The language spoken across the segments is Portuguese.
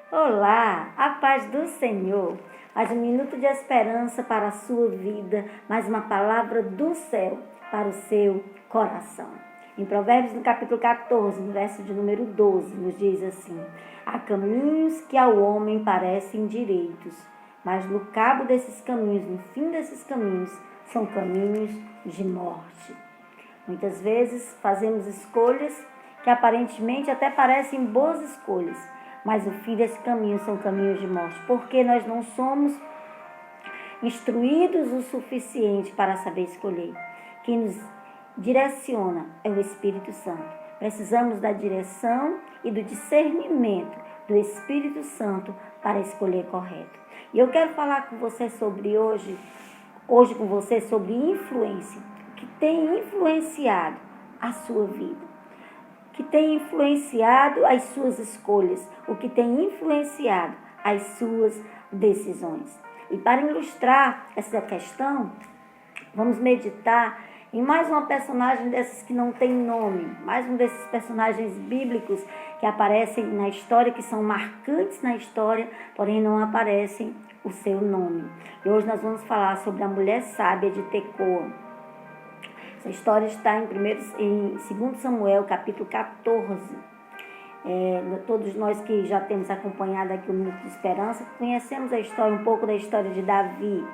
Olá, a paz do Senhor. Mais um minuto de esperança para a sua vida, mais uma palavra do céu para o seu coração. Em Provérbios, no capítulo 14, no verso de número 12, nos diz assim: há caminhos que ao homem parecem direitos, mas no cabo desses caminhos, no fim desses caminhos, são caminhos de morte. Muitas vezes fazemos escolhas que aparentemente até parecem boas escolhas, mas o fim desse caminho são caminhos de morte, porque nós não somos instruídos o suficiente para saber escolher. Quem nos direciona é o Espírito Santo. Precisamos da direção e do discernimento do Espírito Santo para escolher correto. E eu quero falar com você sobre hoje com você sobre influência, que tem influenciado a sua vida, que tem influenciado as suas escolhas, o que tem influenciado as suas decisões. E para ilustrar essa questão, vamos meditar em mais uma personagem desses que não tem nome, mais um desses personagens bíblicos que aparecem na história, que são marcantes na história, porém não aparecem o seu nome. E hoje nós vamos falar sobre a mulher sábia de Tecoa. Essa história está em 2 Samuel, capítulo 14. Todos nós que já temos acompanhado aqui o Minuto de Esperança, conhecemos a história, um pouco da história de Davi.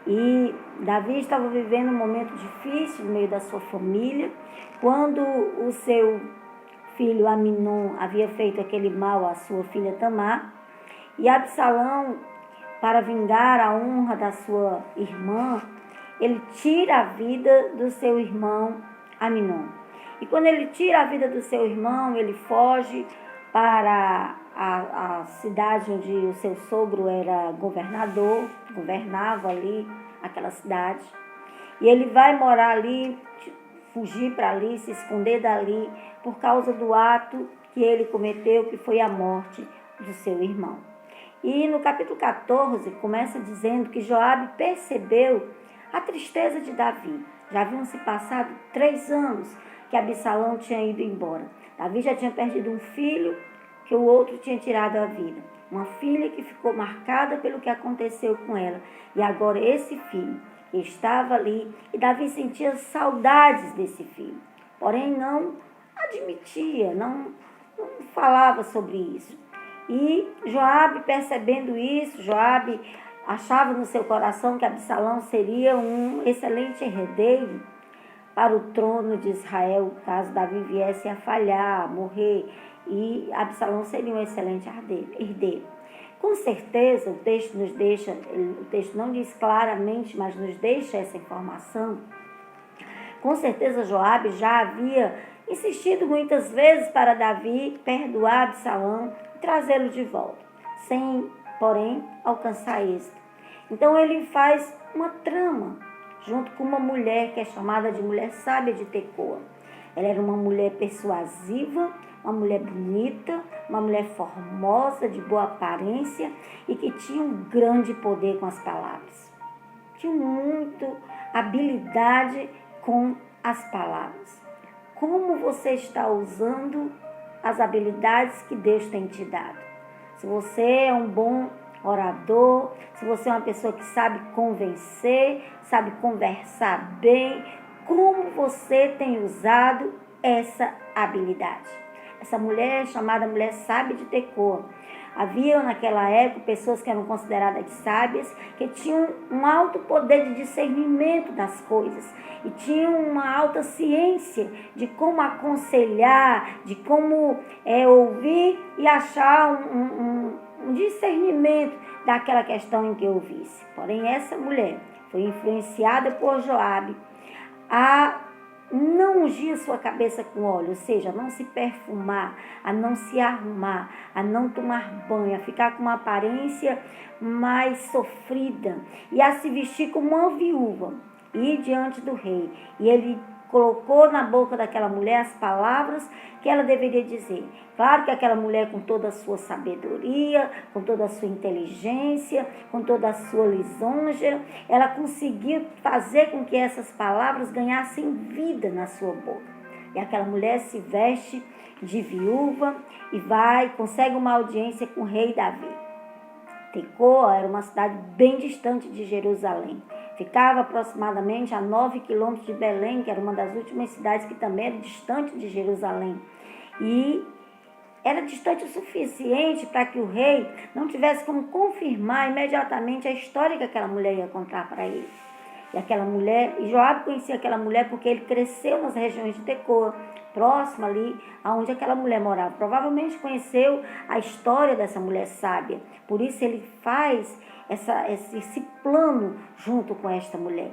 E Davi estava vivendo um momento difícil no meio da sua família, quando o seu filho Aminon havia feito aquele mal à sua filha Tamar, e Absalão, para vingar a honra da sua irmã, ele tira a vida do seu irmão Aminon. E quando ele tira a vida do seu irmão, ele foge para a cidade onde o seu sogro era governador, governava ali aquela cidade. E ele vai morar ali, fugir para ali, se esconder dali, por causa do ato que ele cometeu, que foi a morte do seu irmão. E no capítulo 14, começa dizendo que Joabe percebeu a tristeza de Davi. Já haviam se passado 3 anos que Absalão tinha ido embora. Davi já tinha perdido um filho que o outro tinha tirado a vida. Uma filha que ficou marcada pelo que aconteceu com ela. E agora esse filho que estava ali, e Davi sentia saudades desse filho. Porém não admitia, não falava sobre isso. E Joabe, percebendo isso, Joabe achava no seu coração que Absalão seria um excelente herdeiro para o trono de Israel, caso Davi viesse a falhar, a morrer, e Absalão seria um excelente herdeiro. Com certeza, o texto não diz claramente, mas nos deixa essa informação. Com certeza, Joabe já havia insistido muitas vezes para Davi perdoar Absalão e trazê-lo de volta, sem, porém, alcançar êxito. Então ele faz uma trama, junto com uma mulher que é chamada de mulher sábia de Tecoa. Ela era uma mulher persuasiva, uma mulher bonita, uma mulher formosa, de boa aparência e que tinha um grande poder com as palavras. Tinha muita habilidade com as palavras. Como você está usando as habilidades que Deus tem te dado? Se você é um bom orador, se você é uma pessoa que sabe convencer, sabe conversar bem, como você tem usado essa habilidade? Essa mulher chamada mulher sábia de Tecoa. Havia naquela época pessoas que eram consideradas sábias, que tinham um alto poder de discernimento das coisas e tinham uma alta ciência de como aconselhar, de como ouvir e achar um discernimento daquela questão em que ouvisse. Porém, essa mulher foi influenciada por Joabe a não ungir sua cabeça com óleo, ou seja, a não se perfumar, a não se arrumar, a não tomar banho, a ficar com uma aparência mais sofrida e a se vestir como uma viúva e ir diante do rei. E ele colocou na boca daquela mulher as palavras que ela deveria dizer. Claro que aquela mulher, com toda a sua sabedoria, com toda a sua inteligência, com toda a sua lisonja, ela conseguiu fazer com que essas palavras ganhassem vida na sua boca. E aquela mulher se veste de viúva e consegue uma audiência com o rei Davi. Tecoa era uma cidade bem distante de Jerusalém. Ficava aproximadamente a 9 quilômetros de Belém, que era uma das últimas cidades que também era distante de Jerusalém. E era distante o suficiente para que o rei não tivesse como confirmar imediatamente a história que aquela mulher ia contar para ele. E Joabe conhecia aquela mulher porque ele cresceu nas regiões de Tecoa, próximo ali aonde aquela mulher morava. Provavelmente conheceu a história dessa mulher sábia. Por isso ele faz esse plano junto com esta mulher.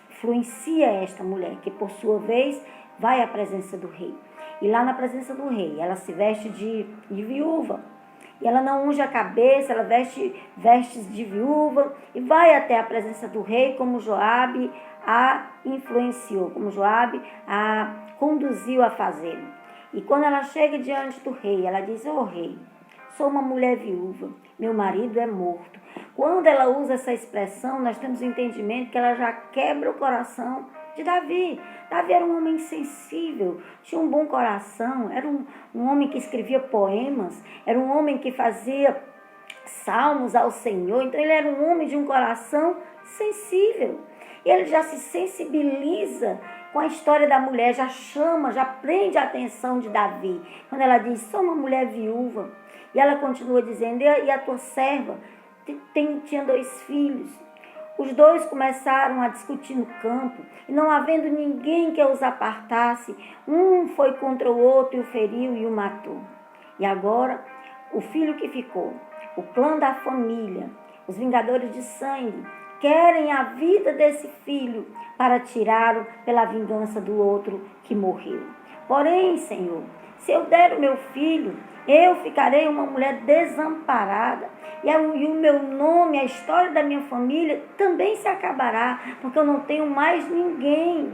Influencia esta mulher, que por sua vez vai à presença do rei. E lá na presença do rei, ela se veste de viúva. E ela não unge a cabeça, ela veste vestes de viúva e vai até a presença do rei, como Joabe a influenciou, como Joabe a conduziu a fazer. E quando ela chega diante do rei, ela diz: "Ô rei, sou uma mulher viúva, meu marido é morto." Quando ela usa essa expressão, nós temos o entendimento que ela já quebra o coração de Davi. Davi era um homem sensível, tinha um bom coração, era um homem que escrevia poemas, era um homem que fazia salmos ao Senhor. Então ele era um homem de um coração sensível. E ele já se sensibiliza com a história da mulher, já prende a atenção de Davi. Quando ela diz: "Sou uma mulher viúva." E ela continua dizendo: "E a tua serva tinha 2 filhos. Os 2 começaram a discutir no campo, e não havendo ninguém que os apartasse, um foi contra o outro e o feriu e o matou. E agora, o filho que ficou, o clã da família, os vingadores de sangue, querem a vida desse filho para tirá-lo pela vingança do outro que morreu. Porém, Senhor, se eu der o meu filho, eu ficarei uma mulher desamparada. E o meu nome, a história da minha família também se acabará, porque eu não tenho mais ninguém."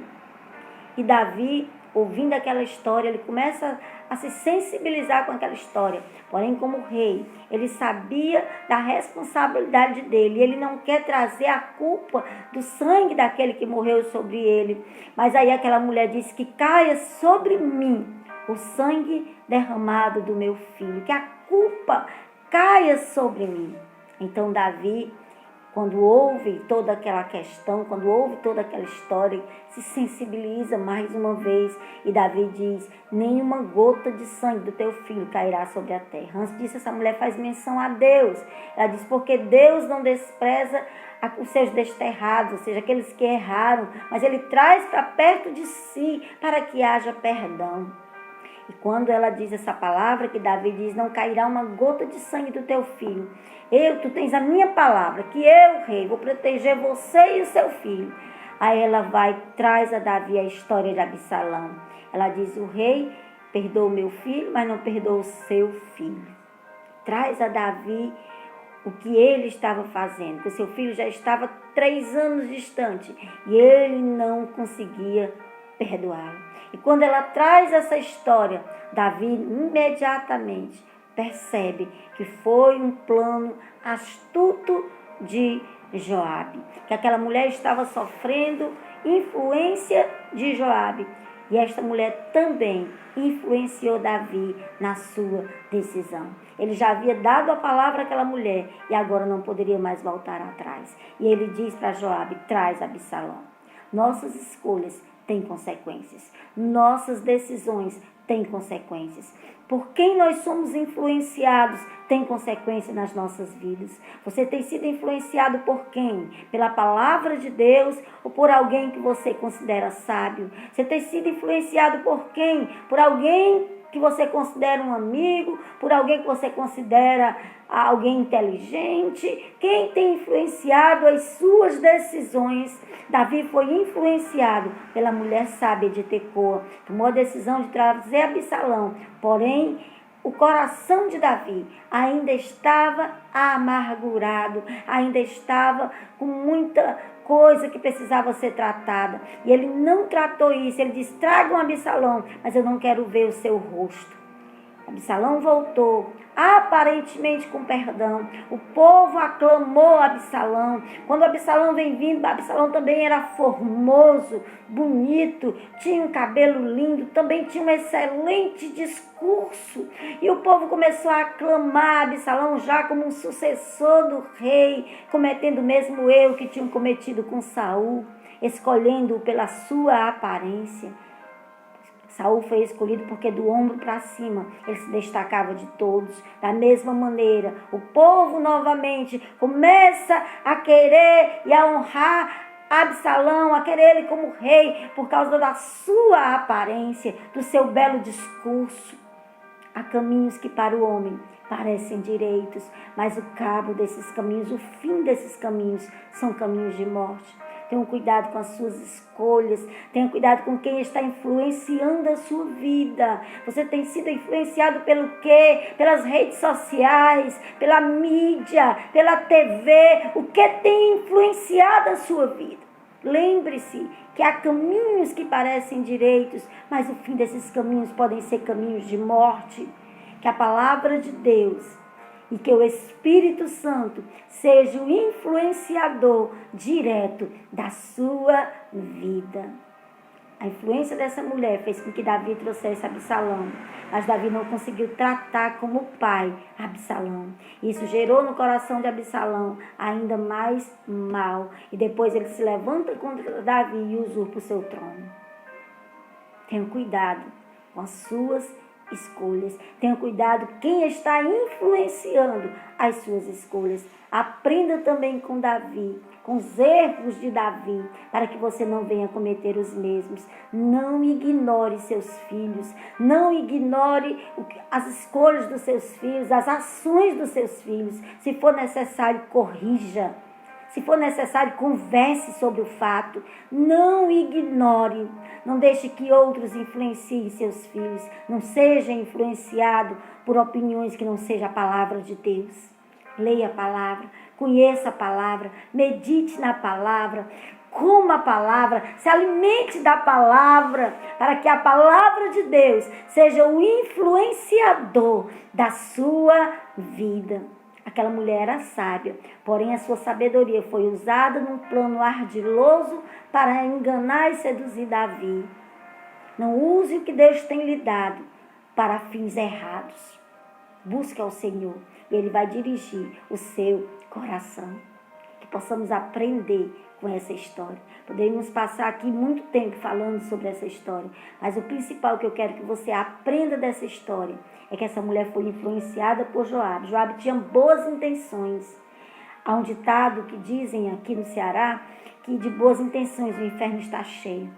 E Davi, ouvindo aquela história, ele começa a se sensibilizar com aquela história. Porém, como rei, ele sabia da responsabilidade dele. E ele não quer trazer a culpa do sangue daquele que morreu sobre ele. Mas aí aquela mulher disse: "Que caia sobre mim o sangue derramado do meu filho, que a culpa caia sobre mim." Então Davi, quando ouve toda aquela questão, quando ouve toda aquela história, se sensibiliza mais uma vez. E Davi diz: "Nenhuma gota de sangue do teu filho cairá sobre a terra." Antes disso, essa mulher faz menção a Deus. Ela diz: "Porque Deus não despreza os seus desterrados", ou seja, aqueles que erraram, mas Ele traz para perto de si para que haja perdão. E quando ela diz essa palavra que Davi diz: "Não cairá uma gota de sangue do teu filho. Tu tens a minha palavra, que eu, rei, vou proteger você e o seu filho." Aí ela traz a Davi a história de Absalão. Ela diz: "O rei perdoa o meu filho, mas não perdoa o seu filho." Traz a Davi o que ele estava fazendo, que o seu filho já estava 3 anos distante e ele não conseguia perdoá-lo. E quando ela traz essa história, Davi imediatamente percebe que foi um plano astuto de Joabe, que aquela mulher estava sofrendo influência de Joabe. E esta mulher também influenciou Davi na sua decisão. Ele já havia dado a palavra àquela mulher e agora não poderia mais voltar atrás. E ele diz para Joabe: "Traz Absalão." Nossas escolhas têm consequências. Nossas decisões têm consequências. Por quem nós somos influenciados tem consequência nas nossas vidas. Você tem sido influenciado por quem? Pela palavra de Deus ou por alguém que você considera sábio? Você tem sido influenciado por quem? Por alguém que você considera um amigo, por alguém que você considera alguém inteligente? Quem tem influenciado as suas decisões? Davi foi influenciado pela mulher sábia de Tecoa. Tomou a decisão de trazer Absalão, porém o coração de Davi ainda estava amargurado, ainda estava com muita coisa que precisava ser tratada. E ele não tratou isso. Ele disse: "Tragam Absalão, mas eu não quero ver o seu rosto." Absalão voltou, aparentemente com perdão. O povo aclamou Absalão. Quando Absalão vem vindo, Absalão também era formoso, bonito, tinha um cabelo lindo, também tinha um excelente discurso. E o povo começou a aclamar Absalão já como um sucessor do rei, cometendo o mesmo erro que tinham cometido com Saul, escolhendo-o pela sua aparência. Saul foi escolhido porque do ombro para cima ele se destacava de todos. Da mesma maneira, o povo novamente começa a querer e a honrar Absalão, a querer ele como rei por causa da sua aparência, do seu belo discurso. Há caminhos que para o homem parecem direitos, mas o cabo desses caminhos, o fim desses caminhos são caminhos de morte. Tenha cuidado com as suas escolhas. Tenha cuidado com quem está influenciando a sua vida. Você tem sido influenciado pelo quê? Pelas redes sociais, pela mídia, pela TV. O que tem influenciado a sua vida? Lembre-se que há caminhos que parecem direitos, mas o fim desses caminhos podem ser caminhos de morte. Que a palavra de Deus e que o Espírito Santo seja o influenciador direto da sua vida. A influência dessa mulher fez com que Davi trouxesse Absalão, mas Davi não conseguiu tratar como pai Absalão. Isso gerou no coração de Absalão ainda mais mal. E depois ele se levanta contra Davi e usurpa o seu trono. Tenha cuidado com as suas escolhas. Tenha cuidado quem está influenciando as suas escolhas. Aprenda também com Davi, com os erros de Davi, para que você não venha cometer os mesmos. Não ignore seus filhos, não ignore as escolhas dos seus filhos, as ações dos seus filhos. Se for necessário, corrija. Se for necessário, converse sobre o fato. Não ignore. Não deixe que outros influenciem seus filhos. Não seja influenciado por opiniões que não seja a palavra de Deus. Leia a palavra, conheça a palavra, medite na palavra, coma a palavra, se alimente da palavra, para que a palavra de Deus seja o influenciador da sua vida. Aquela mulher era sábia, porém a sua sabedoria foi usada num plano ardiloso para enganar e seduzir Davi. Não use o que Deus tem lhe dado para fins errados. Busque ao Senhor e Ele vai dirigir o seu coração. Que possamos aprender com essa história. Poderíamos passar aqui muito tempo falando sobre essa história, mas o principal que eu quero que você aprenda dessa história é que essa mulher foi influenciada por Joabe. Joabe tinha boas intenções. Há um ditado que dizem aqui no Ceará que de boas intenções o inferno está cheio.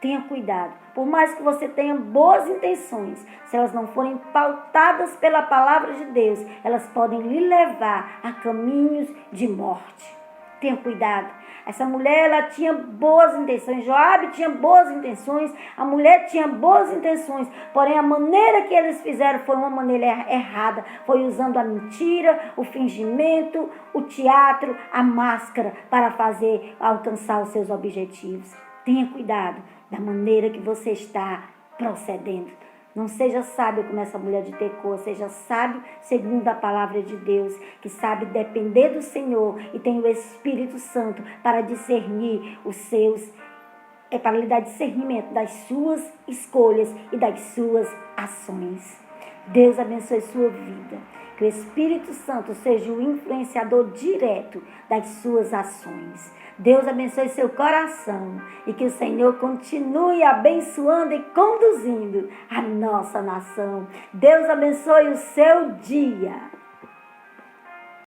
Tenha cuidado. Por mais que você tenha boas intenções, se elas não forem pautadas pela palavra de Deus, elas podem lhe levar a caminhos de morte. Tenha cuidado. Essa mulher, ela tinha boas intenções. Joabe tinha boas intenções. A mulher tinha boas intenções. Porém, a maneira que eles fizeram foi uma maneira errada. Foi usando a mentira, o fingimento, o teatro, a máscara para alcançar os seus objetivos. Tenha cuidado da maneira que você está procedendo. Não seja sábio como essa mulher de Tecoa, seja sábio segundo a palavra de Deus, que sabe depender do Senhor e tem o Espírito Santo para discernir para lhe dar discernimento das suas escolhas e das suas ações. Deus abençoe sua vida. Que o Espírito Santo seja o influenciador direto das suas ações. Deus abençoe seu coração e que o Senhor continue abençoando e conduzindo a nossa nação. Deus abençoe o seu dia.